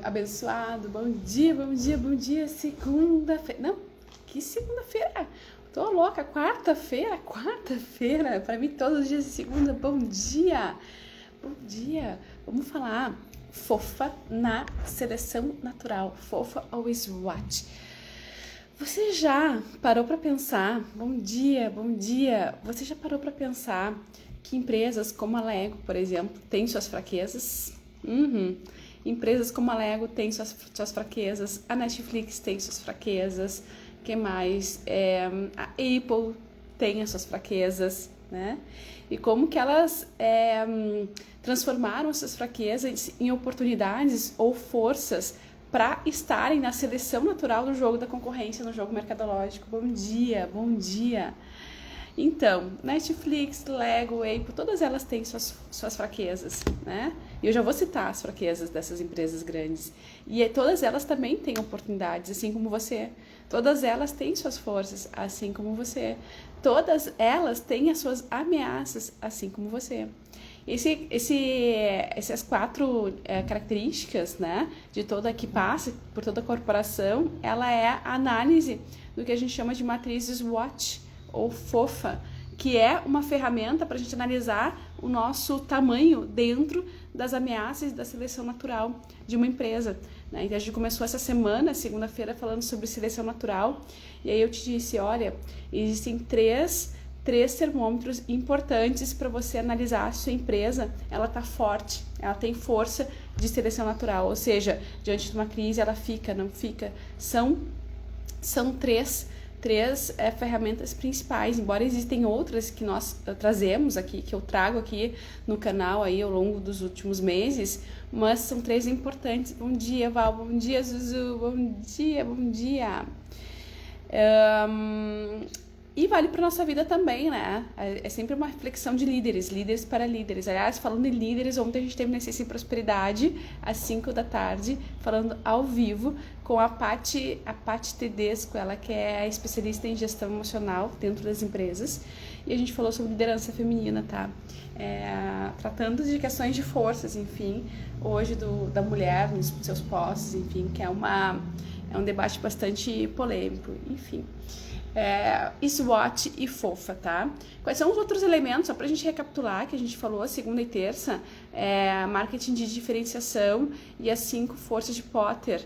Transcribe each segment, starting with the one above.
Abençoado, bom dia, bom dia, bom dia, segunda-feira, não, que segunda-feira, tô louca, quarta-feira, pra mim todos os dias de segunda, bom dia, vamos falar fofa na seleção natural, fofa ou SWOT. Você já parou para pensar, bom dia, você já parou para pensar que empresas como a Lego, por exemplo, têm suas fraquezas? Empresas como a Lego têm suas fraquezas, a Netflix tem suas fraquezas, que mais? A Apple tem as suas fraquezas, né? E como que elas transformaram essas fraquezas em oportunidades ou forças para estarem na seleção natural do jogo da concorrência, no jogo mercadológico. Bom dia. Então, Netflix, Lego, Apple, todas elas têm suas fraquezas, né? E eu já vou citar as fraquezas dessas empresas grandes. E todas elas também têm oportunidades, assim como você. Todas elas têm suas forças, assim como você. Todas elas têm as suas ameaças, assim como você. Essas quatro características, né, de toda que passa por toda a corporação, ela é a análise do que a gente chama de matriz SWOT, ou fofa, que é uma ferramenta para a gente analisar o nosso tamanho dentro das ameaças da seleção natural de uma empresa, né? Então a gente começou essa semana, segunda-feira, falando sobre seleção natural, e aí eu te disse, olha, existem três termômetros importantes para você analisar se a sua empresa ela está forte, ela tem força de seleção natural, ou seja, diante de uma crise ela fica, não fica, são três ferramentas principais, embora existem outras que nós trazemos aqui, que eu trago aqui no canal aí ao longo dos últimos meses, mas são três importantes. Bom dia, Val, bom dia, Zuzu, bom dia. E vale para nossa vida também, né? É sempre uma reflexão de líderes para líderes. Aliás, falando em líderes, ontem a gente teve Necesse em Prosperidade, às 5 da tarde, falando ao vivo com a Paty Tedesco, ela que é especialista em gestão emocional dentro das empresas. E a gente falou sobre liderança feminina, tá? Tratando de questões de forças, enfim, hoje da mulher nos seus postos, enfim, que é um debate bastante polêmico, enfim. SWOT e fofa, tá? Quais são os outros elementos, só pra gente recapitular, que a gente falou segunda e terça, marketing de diferenciação e as 5 forças de Potter,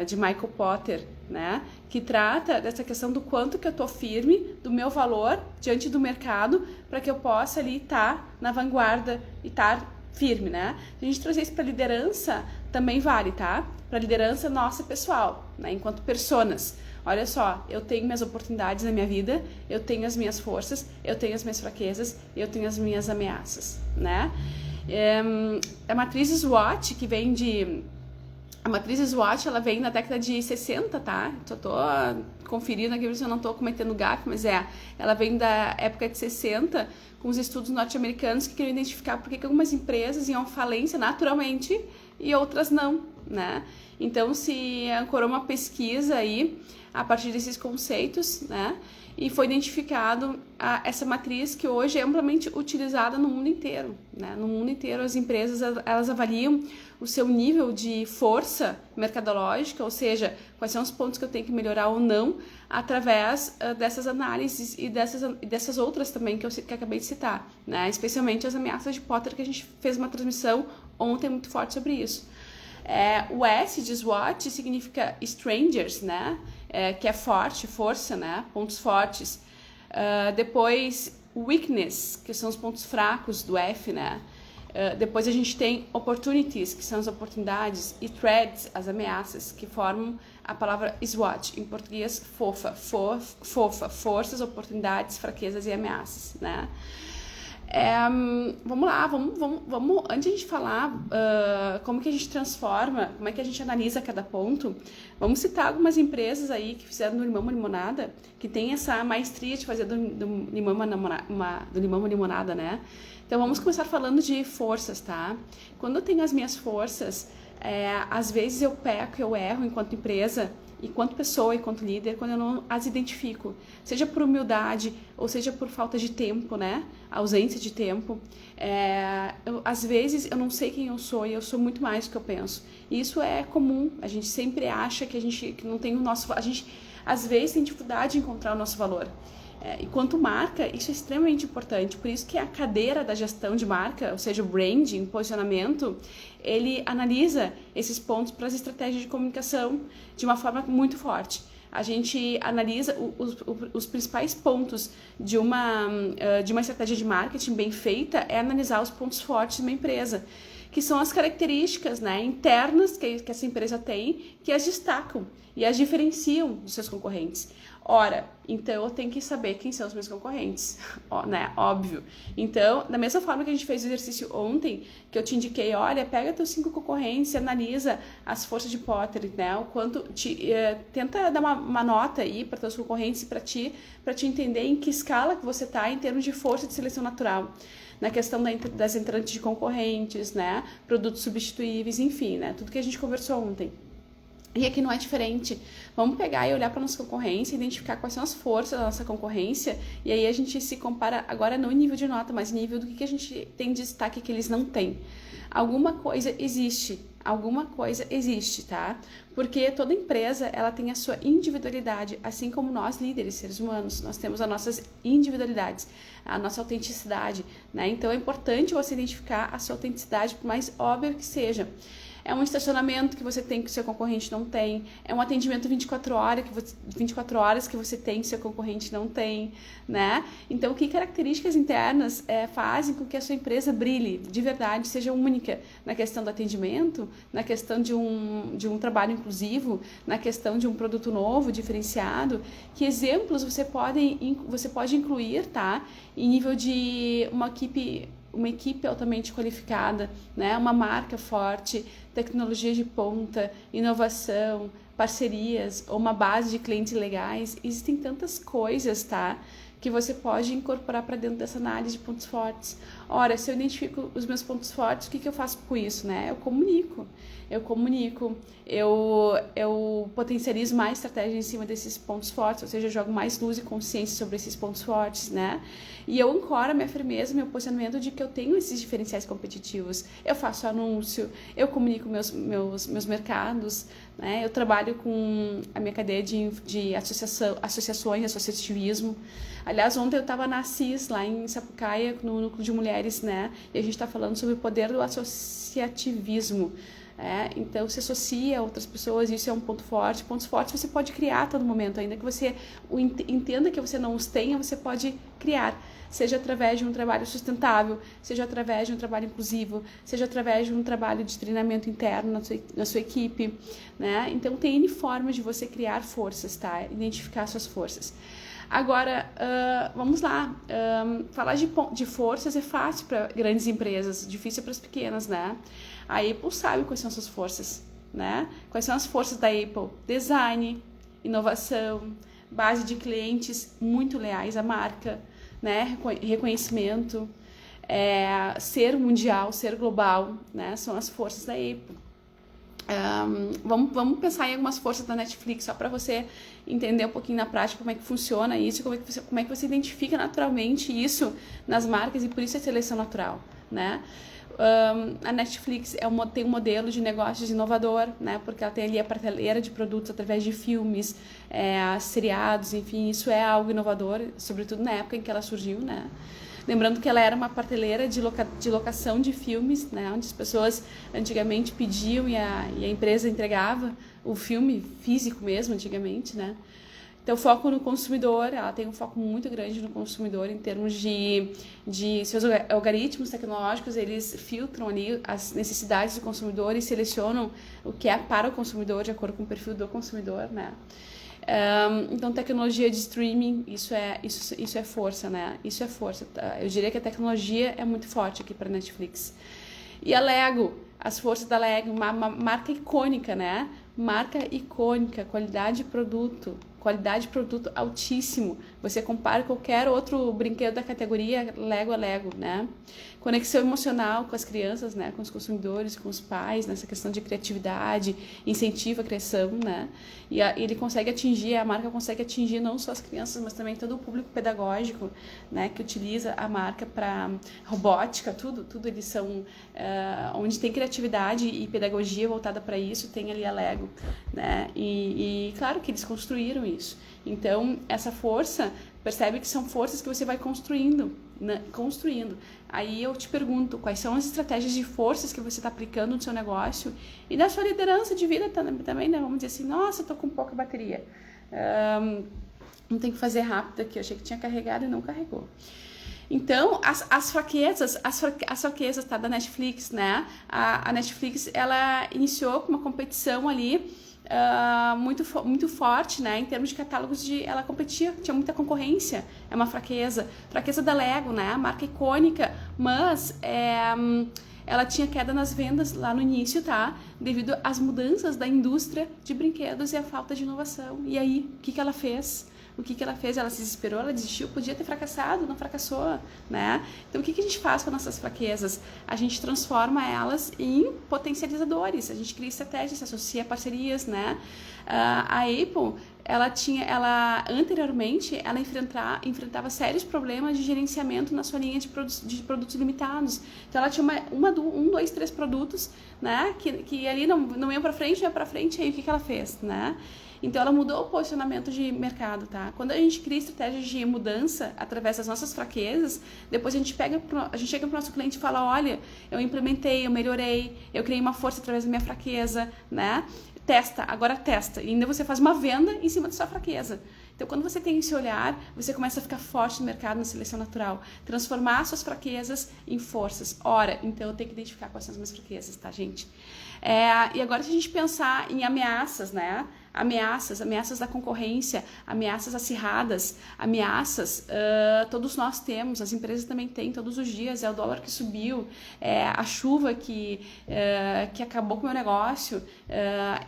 de Michael Potter, né? Que trata dessa questão do quanto que eu tô firme, do meu valor diante do mercado, para que eu possa ali estar na vanguarda e estar firme, né? Se a gente trazer isso para liderança, também vale, tá? Para liderança nossa pessoal, né? Enquanto personas. Olha só, eu tenho minhas oportunidades na minha vida, eu tenho as minhas forças, eu tenho as minhas fraquezas, eu tenho as minhas ameaças, né? A matriz SWOT, que vem de... A matriz SWOT, ela vem na década de 60, tá? Só tô conferindo aqui se eu não tô cometendo gafe, mas ela vem da época de 60, com os estudos norte-americanos que queriam identificar por que algumas empresas iam à falência naturalmente e outras não, né? Então se ancorou uma pesquisa aí a partir desses conceitos, né? E foi identificado essa matriz que hoje é amplamente utilizada no mundo inteiro, né? No mundo inteiro as empresas elas avaliam o seu nível de força mercadológica, ou seja, quais são os pontos que eu tenho que melhorar ou não, através dessas análises e dessas outras também que eu acabei de citar, né? Especialmente as ameaças de Potter, que a gente fez uma transmissão ontem muito forte sobre isso. O S de SWOT significa strangers, né? Que é forte, força, né? Pontos fortes. Depois, weakness, que são os pontos fracos do F, né? Depois a gente tem opportunities, que são as oportunidades, e threats, as ameaças, que formam a palavra SWOT, em português fofa, forças, oportunidades, fraquezas e ameaças, né? Vamos lá, vamos antes de a gente falar como que a gente transforma, como é que a gente analisa cada ponto, vamos citar algumas empresas aí que fizeram do limão uma limonada, que tem essa maestria de fazer do limão uma limonada, né? Então vamos começar falando de forças, tá? Quando eu tenho as minhas forças, às vezes eu peco, eu erro enquanto empresa e quanto pessoa e quanto líder, quando eu não as identifico, seja por humildade ou seja por falta de tempo, né? Ausência de tempo. Às vezes eu não sei quem eu sou e eu sou muito mais do que eu penso. E isso é comum. A gente sempre acha que não tem o nosso... A gente às vezes tem dificuldade de encontrar o nosso valor. E quanto marca, isso é extremamente importante. Por isso que a cadeira da gestão de marca, ou seja, o branding, o posicionamento, ele analisa esses pontos para as estratégias de comunicação de uma forma muito forte. A gente analisa os principais pontos de uma estratégia de marketing bem feita, é analisar os pontos fortes de uma empresa, que são as características, né, internas que essa empresa tem, que as destacam e as diferenciam dos seus concorrentes. Ora, então eu tenho que saber quem são os meus concorrentes, né? Óbvio. Então, da mesma forma que a gente fez o exercício ontem, que eu te indiquei, olha, pega teus 5 concorrentes e analisa as forças de Potter, né? O quanto tenta dar uma nota aí para teus concorrentes e para ti entender em que escala que você está em termos de força de seleção natural. Na questão das entrantes de concorrentes, né? Produtos substituíveis, enfim, né? Tudo que a gente conversou ontem. E aqui não é diferente. Vamos pegar e olhar para a nossa concorrência, identificar quais são as forças da nossa concorrência, e aí a gente se compara agora não em nível de nota, mas em nível do que a gente tem de destaque que eles não têm. Alguma coisa existe, tá? Porque toda empresa, ela tem a sua individualidade, assim como nós líderes, seres humanos, nós temos as nossas individualidades, a nossa autenticidade, né? Então é importante você identificar a sua autenticidade, por mais óbvio que seja. É um estacionamento que você tem que o seu concorrente não tem. É um atendimento 24 horas que você tem que o seu concorrente não tem, né? Então, que características internas fazem com que a sua empresa brilhe, de verdade, seja única na questão do atendimento, na questão de um trabalho inclusivo, na questão de um produto novo, diferenciado? Que exemplos você pode incluir, tá? Em nível de uma equipe altamente qualificada, né? Uma marca forte, tecnologia de ponta, inovação, parcerias, ou uma base de clientes legais. Existem tantas coisas, tá? Que você pode incorporar para dentro dessa análise de pontos fortes. Ora, se eu identifico os meus pontos fortes, o que eu faço com isso, né? Eu comunico, eu potencializo mais estratégia em cima desses pontos fortes, ou seja, eu jogo mais luz e consciência sobre esses pontos fortes, né? E eu ancoro a minha firmeza, meu posicionamento de que eu tenho esses diferenciais competitivos. Eu faço anúncio, eu comunico meus mercados, né? Eu trabalho com a minha cadeia de associações, associativismo. Aliás, ontem eu estava na CIS, lá em Sapucaia, no Núcleo de Mulheres, né? E a gente está falando sobre o poder do associativismo. Então, se associa a outras pessoas, isso é um ponto forte. Pontos fortes você pode criar a todo momento, ainda que você entenda que você não os tenha, você pode criar. Seja através de um trabalho sustentável, seja através de um trabalho inclusivo, seja através de um trabalho de treinamento interno na sua equipe, né? Então, tem N formas de você criar forças, tá? Identificar suas forças. Agora, vamos lá, falar de forças é fácil para grandes empresas, difícil para as pequenas, né? A Apple sabe quais são suas forças, né? Quais são as forças da Apple? Design, inovação, base de clientes muito leais à marca, né? Reconhecimento, ser mundial, ser global, né? São as forças da Apple. Vamos pensar em algumas forças da Netflix, só para você entender um pouquinho na prática como é que funciona isso, como é que você identifica naturalmente isso nas marcas, e por isso é seleção natural, né? A Netflix tem um modelo de negócios inovador, né? Porque ela tem ali a prateleira de produtos através de filmes, seriados, enfim, isso é algo inovador, sobretudo na época em que ela surgiu, né? Lembrando que ela era uma prateleira de locação de filmes, né? Onde as pessoas antigamente pediam e a empresa entregava o filme físico mesmo, antigamente, né? Então, foco no consumidor, ela tem um foco muito grande no consumidor em termos de seus algoritmos tecnológicos, eles filtram ali as necessidades do consumidor e selecionam o que é para o consumidor de acordo com o perfil do consumidor, né? Então, tecnologia de streaming, isso é força, né? Isso é força. Tá? Eu diria que a tecnologia é muito forte aqui para a Netflix. E a Lego, as forças da Lego, uma marca icônica, né? Marca icônica, qualidade de produto, qualidade de produto altíssimo. Você compara qualquer outro brinquedo da categoria Lego a Lego, né? Conexão emocional com as crianças, né? Com os consumidores, com os pais, nessa questão de criatividade, incentiva a criação, né? E ele consegue atingir, a marca consegue atingir não só as crianças, mas também todo o público pedagógico, né? Que utiliza a marca para robótica, tudo eles são, onde tem criatividade e pedagogia voltada para isso, tem ali a Lego, né? E claro que eles construíram isso. Então, essa força, percebe que são forças que você vai construindo, né? Construindo. Aí eu te pergunto, quais são as estratégias de forças que você está aplicando no seu negócio e na sua liderança de vida também, né? Vamos dizer assim, nossa, eu tô com pouca bateria. Não tem que fazer rápido aqui, eu achei que tinha carregado e não carregou. Então, as fraquezas, tá, da Netflix, né? A Netflix, ela iniciou com uma competição ali muito forte, né? Em termos de catálogos, ela competia, tinha muita concorrência, é uma fraqueza da Lego, né? A marca icônica, mas ela tinha queda nas vendas lá no início, tá? Devido às mudanças da indústria de brinquedos e a falta de inovação. E aí, o que ela fez? Ela se desesperou, ela desistiu, podia ter fracassado, não fracassou, né? Então, o que a gente faz com nossas fraquezas? A gente transforma elas em potencializadores, a gente cria estratégias, se associa a parcerias, né? A Apple, anteriormente, ela enfrentava sérios problemas de gerenciamento na sua linha de produtos limitados. Então, ela tinha um, dois, três produtos, né? Que ali não iam para frente, aí o que ela fez, né? Então, ela mudou o posicionamento de mercado, tá? Quando a gente cria estratégias de mudança através das nossas fraquezas, depois a gente chega pro nosso cliente e fala, olha, eu implementei, eu melhorei, eu criei uma força através da minha fraqueza, né? Agora testa. E ainda você faz uma venda em cima da sua fraqueza. Então, quando você tem esse olhar, você começa a ficar forte no mercado, na seleção natural. Transformar suas fraquezas em forças. Ora, então eu tenho que identificar quais são as minhas fraquezas, tá, gente? E agora, se a gente pensar em ameaças, né? Ameaças da concorrência, ameaças acirradas, todos nós temos, as empresas também têm todos os dias, o dólar que subiu, a chuva que acabou com o meu negócio,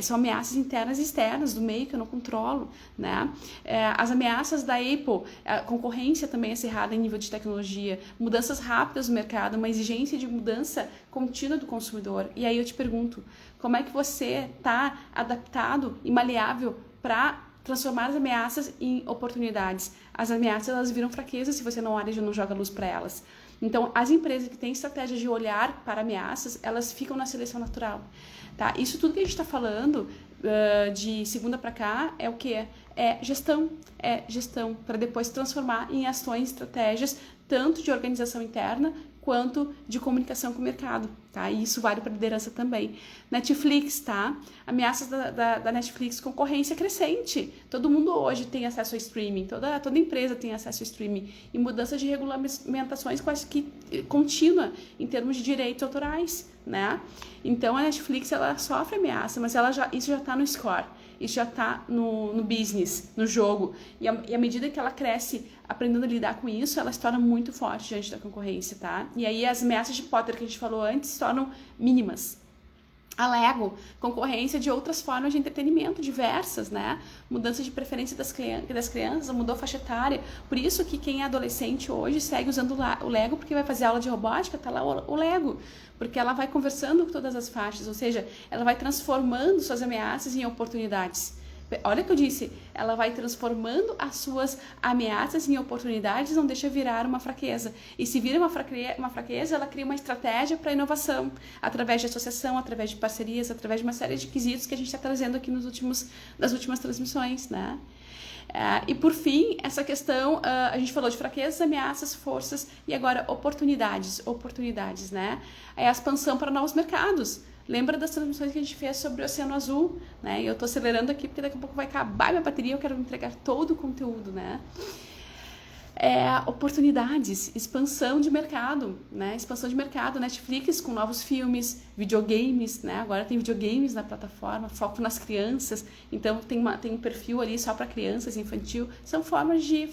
são ameaças internas e externas do meio que eu não controlo, né? As ameaças da Apple, a concorrência também acirrada em nível de tecnologia, mudanças rápidas no mercado, uma exigência de mudança contínua do consumidor. E aí eu te pergunto, como é que você está adaptado e maleável para transformar as ameaças em oportunidades? As ameaças, elas viram fraquezas se você não olha e não joga luz para elas. Então, as empresas que têm estratégia de olhar para ameaças, elas ficam na seleção natural, tá? Isso tudo que a gente está falando de segunda para cá é o quê? É gestão para depois transformar em ações, estratégias, tanto de organização interna quanto de comunicação com o mercado, tá? E isso vale para liderança também. Netflix, tá? Ameaças da Netflix, concorrência crescente. Todo mundo hoje tem acesso a streaming, toda empresa tem acesso a streaming. E mudança de regulamentações quase que contínua em termos de direitos autorais, né? Então a Netflix, ela sofre ameaça, mas isso já está no score. Isso já está no business, no jogo. E à medida que ela cresce, aprendendo a lidar com isso, ela se torna muito forte diante da concorrência, tá? E aí as ameaças de Potter que a gente falou antes se tornam mínimas. A Lego, concorrência de outras formas de entretenimento diversas, né? Mudança de preferência das crianças, mudou a faixa etária. Por isso que quem é adolescente hoje segue usando o Lego, porque vai fazer aula de robótica, tá lá o Lego. Porque ela vai conversando com todas as faixas, ou seja, ela vai transformando suas ameaças em oportunidades. Olha o que eu disse, ela vai transformando as suas ameaças em oportunidades, não deixa virar uma fraqueza. E se vira uma fraqueza, ela cria uma estratégia para inovação, através de associação, através de parcerias, através de uma série de quesitos que a gente está trazendo aqui nas últimas transmissões, né? E por fim, essa questão, a gente falou de fraquezas, ameaças, forças e agora oportunidades, né? É a expansão para novos mercados. Lembra das transmissões que a gente fez sobre o Oceano Azul, né? E eu tô acelerando aqui porque daqui a pouco vai acabar minha bateria, eu quero entregar todo o conteúdo, né? Oportunidades, expansão de mercado, né? Expansão de mercado, Netflix com novos filmes, videogames, né? Agora tem videogames na plataforma, foco nas crianças, então tem um perfil ali só para crianças, infantil. São formas de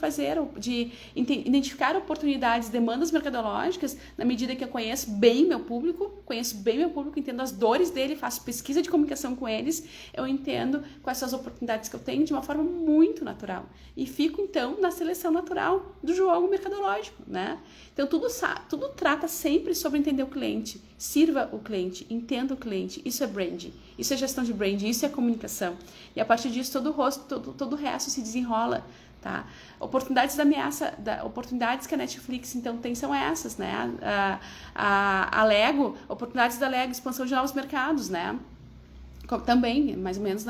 identificar oportunidades, demandas mercadológicas, na medida que eu conheço bem meu público, entendo as dores dele, faço pesquisa de comunicação com eles, eu entendo quais são as oportunidades que eu tenho de uma forma muito natural. E fico, então, na seleção natural do jogo mercadológico, né? Então, tudo trata sempre sobre entender o cliente, sirva o cliente, entenda o cliente. Isso é branding, isso é gestão de branding, isso é comunicação. E a partir disso, todo o resto se desenrola, tá? Oportunidades oportunidades que a Netflix, então, tem são essas, né? A Lego, oportunidades da Lego, expansão de novos mercados, né? Também, mais ou menos,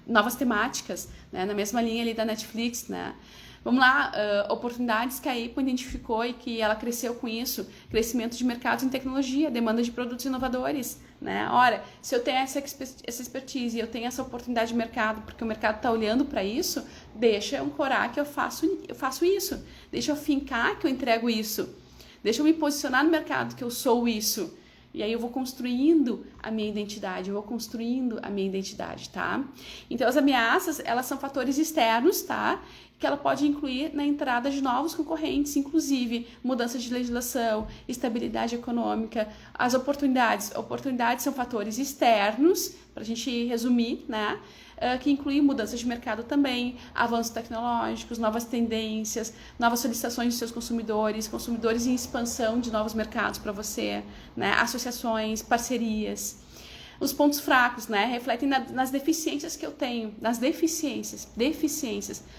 novas temáticas, né? Na mesma linha ali da Netflix, né? Vamos lá, oportunidades que a Apple identificou e que ela cresceu com isso, crescimento de mercados em tecnologia, demanda de produtos inovadores, né? Ora, se eu tenho essa expertise, eu tenho essa oportunidade de mercado, porque o mercado está olhando para isso, deixa eu ancorar que eu faço isso, deixa eu fincar que eu entrego isso, deixa eu me posicionar no mercado que eu sou isso. E aí eu vou construindo a minha identidade, tá? Então, as ameaças, elas são fatores externos, tá? Que ela pode incluir na entrada de novos concorrentes, inclusive mudança de legislação, estabilidade econômica, as oportunidades. Oportunidades são fatores externos, para a gente resumir, né? Que inclui mudanças de mercado também, avanços tecnológicos, novas tendências, novas solicitações de seus consumidores em expansão de novos mercados para você, né? Associações, parcerias. Os pontos fracos, né? Refletem nas deficiências que eu tenho, nas deficiências.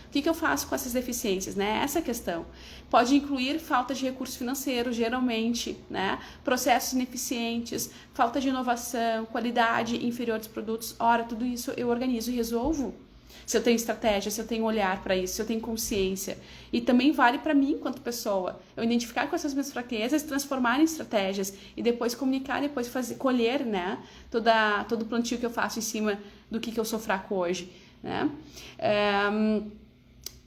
O que eu faço com essas deficiências, né? Essa é a questão. Pode incluir falta de recurso financeiro, geralmente, né? Processos ineficientes, falta de inovação, qualidade inferior dos produtos. Ora, tudo isso eu organizo e resolvo. Se eu tenho estratégia, se eu tenho olhar para isso, se eu tenho consciência. E também vale para mim, enquanto pessoa, eu identificar com essas minhas fraquezas, transformar em estratégias e depois comunicar, depois colher, né, todo o plantio que eu faço em cima do que eu sou fraco hoje, né?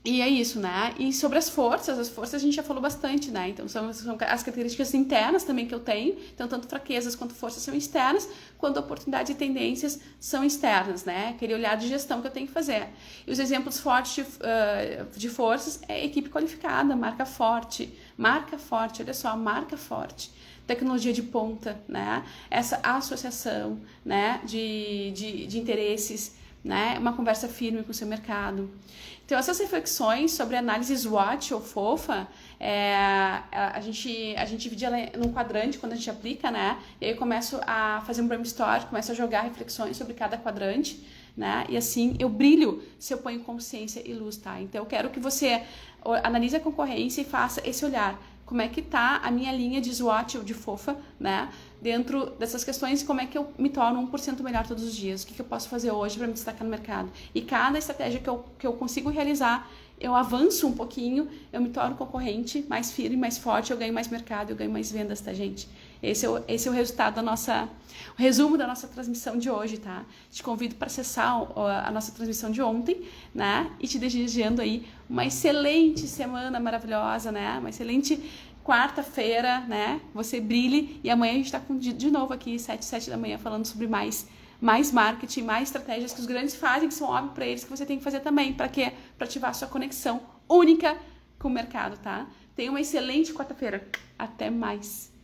E é isso, né? E sobre as forças a gente já falou bastante, né? Então, são as características internas também que eu tenho. Então, tanto fraquezas quanto forças são externas, quanto oportunidades e tendências são externas, né? Aquele olhar de gestão que eu tenho que fazer. E os exemplos fortes de forças é equipe qualificada, marca forte, olha só, marca forte. Tecnologia de ponta, né? Essa associação, né? de interesses, né? Uma conversa firme com o seu mercado. Então, essas reflexões sobre análise SWOT ou FOFA, a gente divide ela num quadrante quando a gente aplica, né? E aí eu começo a fazer um brainstorm, começo a jogar reflexões sobre cada quadrante, né? E assim eu brilho se eu ponho consciência e luz, tá? Então, eu quero que você analise a concorrência e faça esse olhar. Como é que tá a minha linha de SWOT ou de FOFA, né? Dentro dessas questões, como é que eu me torno 1% melhor todos os dias? O que eu posso fazer hoje para me destacar no mercado? E cada estratégia que eu consigo realizar, eu avanço um pouquinho, eu me torno concorrente mais firme, mais forte, eu ganho mais mercado, eu ganho mais vendas, tá, gente? Esse é o resultado o resumo da nossa transmissão de hoje, tá? Te convido para acessar a nossa transmissão de ontem, né? E te desejando aí uma excelente semana maravilhosa, né? Uma excelente quarta-feira, né? Você brilhe e amanhã a gente está de novo aqui, 7 da manhã, falando sobre mais marketing, mais estratégias que os grandes fazem, que são óbvios para eles, que você tem que fazer também. Para quê? Para ativar a sua conexão única com o mercado, tá? Tenha uma excelente quarta-feira. Até mais!